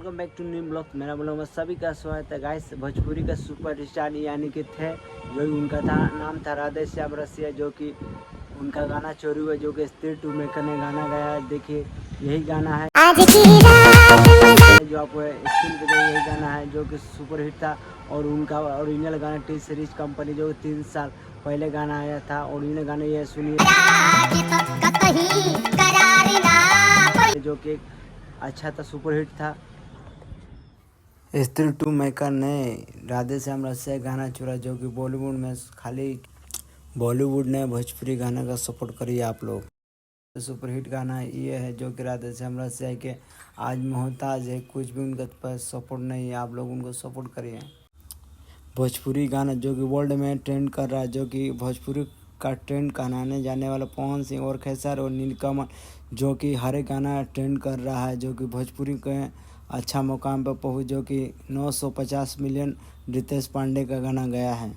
Welcome back to new blog. मेरा blog में सभी का स्वागत है गाइस। भोजपुरी का सुपर स्टार यानी कि थे जो उनका नाम था राधे श्याम रसिया, जो कि उनका गाना चोरी हुआ जो कि स्त्री 2 में करने गाना गाया है। देखिए यही गाना है जो आपको स्क्रीन पे यही गाना है जो कि सुपर हिट था। और उनका ओरिजिनल गाना टी सीरीज कंपनी जो 3 साल पहले गाना आया था। ओरिजिनल गाना ये सुनिए जो कि अच्छा था, सुपर हिट था। स्त्री 2 मेकर ने राधे श्याम रसिया गाना चुरा जो कि बॉलीवुड में खाली बॉलीवुड ने भोजपुरी गाना का सपोर्ट करिए आप लोग। तो सुपर हिट गाना ये है जो कि राधे श्याम रसिया के आज मोहताज है, कुछ भी उनके पास सपोर्ट नहीं है, आप लोग उनको सपोर्ट करिए। भोजपुरी गाना जो कि वर्ल्ड में ट्रेंड कर रहा है, जो कि भोजपुरी का ट्रेंड कहलाने जाने वाला पवन सिंह और खेसार और नीलकमल जो कि हर एक गाना ट्रेंड कर रहा है, जो कि भोजपुरी के अच्छा मुकाम पर पहुँच, जो कि 950 मिलियन रितेश पांडे का गाना गया है।